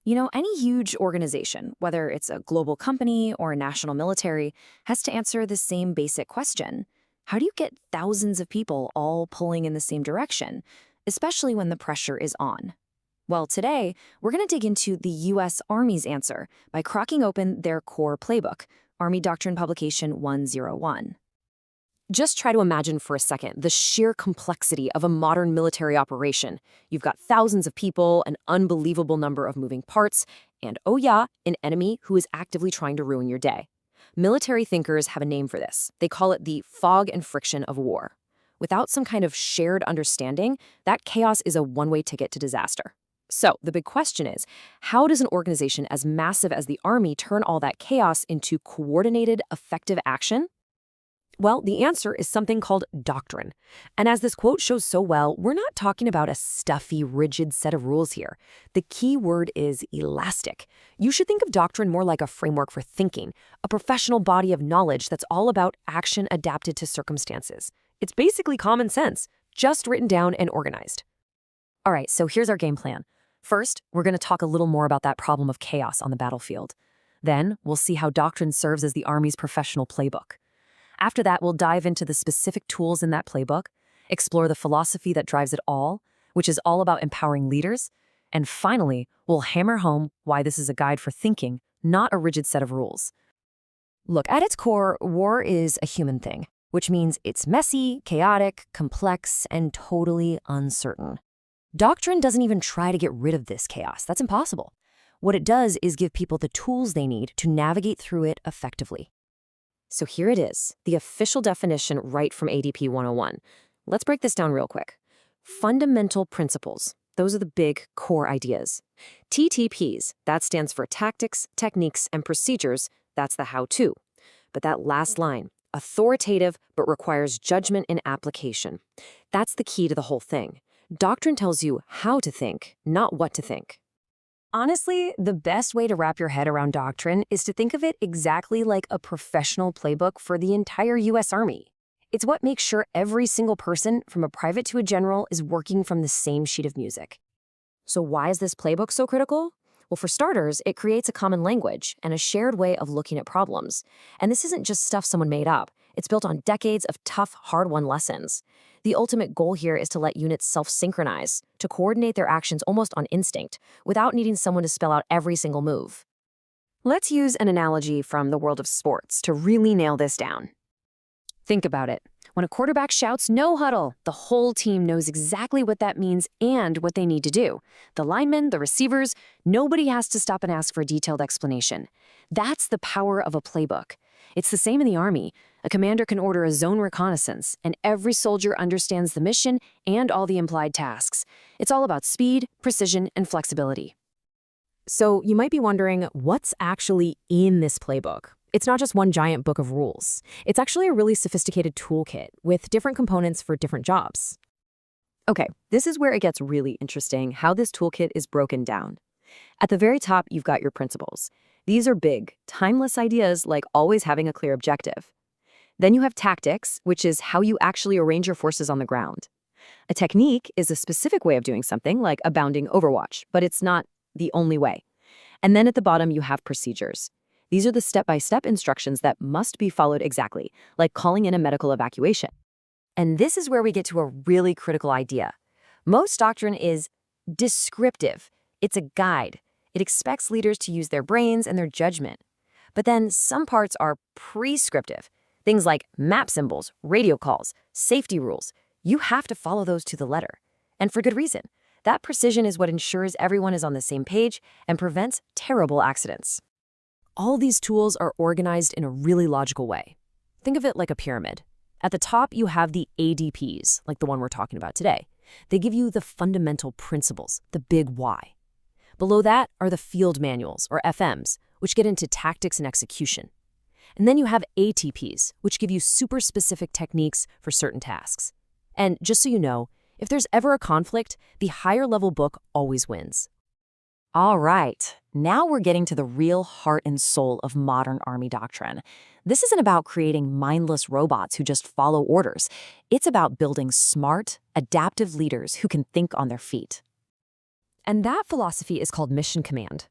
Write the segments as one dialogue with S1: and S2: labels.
S1: Any huge organization, whether it's a global company or a national military, has to answer the same basic question. How do you get thousands of people all pulling in the same direction, especially when the pressure is on? Well, today, we're going to dig into the U.S. Army's answer by cracking open their core playbook, Army Doctrine Publication 101. Just try to imagine for a second the sheer complexity of a modern military operation. You've got thousands of people, an unbelievable number of moving parts, and oh yeah, an enemy who is actively trying to ruin your day. Military thinkers have a name for this. They call it the fog and friction of war. Without some kind of shared understanding, that chaos is a one-way ticket to disaster. So the big question is, how does an organization as massive as the Army turn all that chaos into coordinated, effective action? Well, the answer is something called doctrine. And as this quote shows so well, we're not talking about a stuffy, rigid set of rules here. The key word is elastic. You should think of doctrine more like a framework for thinking, a professional body of knowledge that's all about action adapted to circumstances. It's basically common sense, just written down and organized. All right, so here's our game plan. First, we're going to talk a little more about that problem of chaos on the battlefield. Then, we'll see how doctrine serves as the Army's professional playbook. After that, we'll dive into the specific tools in that playbook, explore the philosophy that drives it all, which is all about empowering leaders, and finally, we'll hammer home why this is a guide for thinking, not a rigid set of rules. Look, at its core, war is a human thing, which means it's messy, chaotic, complex, and totally uncertain. Doctrine doesn't even try to get rid of this chaos. That's impossible. What it does is give people the tools they need to navigate through it effectively. So here it is, the official definition right from ADP 101. Let's break this down real quick. Fundamental principles. Those are the big core ideas. TTPs, that stands for tactics, techniques, and procedures. That's the how-to. But that last line, authoritative but requires judgment and application. That's the key to the whole thing. Doctrine tells you how to think, not what to think. Honestly, the best way to wrap your head around doctrine is to think of it exactly like a professional playbook for the entire U.S. Army. It's what makes sure every single person, from a private to a general, is working from the same sheet of music. So why is this playbook so critical? Well, for starters, it creates a common language and a shared way of looking at problems. And this isn't just stuff someone made up. It's built on decades of tough, hard-won lessons. The ultimate goal here is to let units self-synchronize, to coordinate their actions almost on instinct, without needing someone to spell out every single move. Let's use an analogy from the world of sports to really nail this down. Think about it. When a quarterback shouts, "No huddle," the whole team knows exactly what that means and what they need to do. The linemen, the receivers, nobody has to stop and ask for a detailed explanation. That's the power of a playbook. It's the same in the Army. A commander can order a zone reconnaissance, and every soldier understands the mission and all the implied tasks. It's all about speed, precision, and flexibility. So you might be wondering, what's actually in this playbook? It's not just one giant book of rules. It's actually a really sophisticated toolkit with different components for different jobs. Okay, this is where it gets really interesting, how this toolkit is broken down. At the very top, you've got your principles. These are big, timeless ideas like always having a clear objective. Then you have tactics, which is how you actually arrange your forces on the ground. A technique is a specific way of doing something, like a bounding overwatch, but it's not the only way. And then at the bottom, you have procedures. These are the step-by-step instructions that must be followed exactly, like calling in a medical evacuation. And this is where we get to a really critical idea. Most doctrine is descriptive. It's a guide. It expects leaders to use their brains and their judgment. But then some parts are prescriptive. Things like map symbols, radio calls, safety rules. You have to follow those to the letter. And for good reason. That precision is what ensures everyone is on the same page and prevents terrible accidents. All these tools are organized in a really logical way. Think of it like a pyramid. At the top, you have the ADPs, like the one we're talking about today. They give you the fundamental principles, the big why. Below that are the field manuals, or FMs, which get into tactics and execution. And then you have ATPs, which give you super specific techniques for certain tasks. And just so you know, if there's ever a conflict, the higher level book always wins. All right, now we're getting to the real heart and soul of modern Army doctrine. This isn't about creating mindless robots who just follow orders. It's about building smart, adaptive leaders who can think on their feet. And that philosophy is called mission command.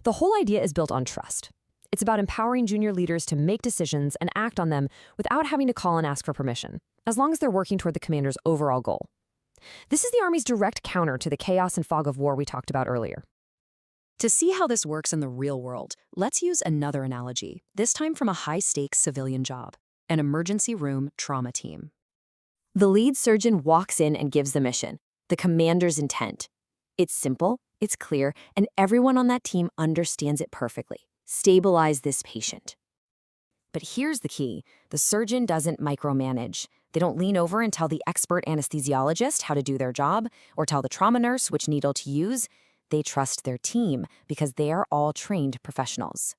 S2: The whole idea is built on trust. It's about empowering junior leaders to make decisions and act on them without having to call and ask for permission, as long as they're working toward the commander's overall goal. This is the Army's direct counter to the chaos and fog of war we talked about earlier.
S1: To see how this works in the real world, let's use another analogy, this time from a high-stakes civilian job, an emergency room trauma team. The lead surgeon walks in and gives the mission, the commander's intent. It's simple, it's clear, and everyone on that team understands it perfectly. Stabilize this patient. But here's the key. The surgeon doesn't micromanage. They don't lean over and tell the expert anesthesiologist how to do their job or tell the trauma nurse which needle to use. They trust their team because they are all trained professionals.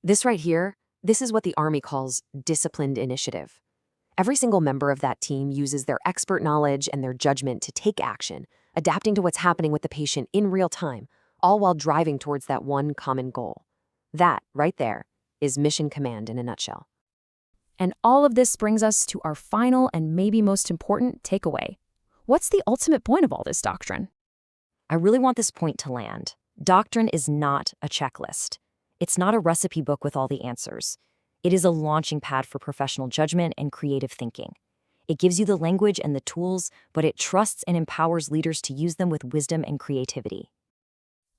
S1: This right here, this is what the Army calls disciplined initiative. Every single member of that team uses their expert knowledge and their judgment to take action, adapting to what's happening with the patient in real time, all while driving towards that one common goal. That, right there, is mission command in a nutshell. And all of this brings us to our final and maybe most important takeaway. What's the ultimate point of all this doctrine? I really want this point to land. Doctrine is not a checklist. It's not a recipe book with all the answers. It is a launching pad for professional judgment and creative thinking. It gives you the language and the tools, but it trusts and empowers leaders to use them with wisdom and creativity.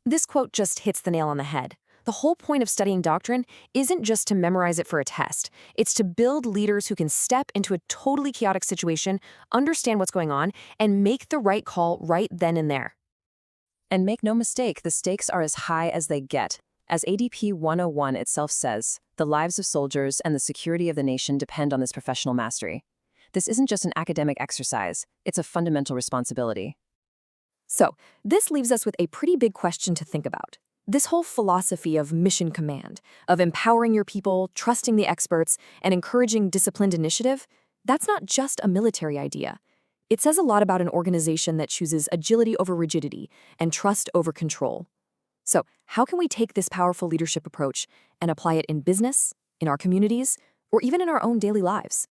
S1: This quote just hits the nail on the head. The whole point of studying doctrine isn't just to memorize it for a test. It's to build leaders who can step into a totally chaotic situation, understand what's going on, and make the right call right then and there.
S3: And make no mistake, the stakes are as high as they get. As ADP 101 itself says, the lives of soldiers and the security of the nation depend on this professional mastery. This isn't just an academic exercise, it's a fundamental responsibility.
S1: So, this leaves us with a pretty big question to think about. This whole philosophy of mission command, of empowering your people, trusting the experts, and encouraging disciplined initiative, that's not just a military idea. It says a lot about an organization that chooses agility over rigidity and trust over control. So, how can we take this powerful leadership approach and apply it in business, in our communities, or even in our own daily lives?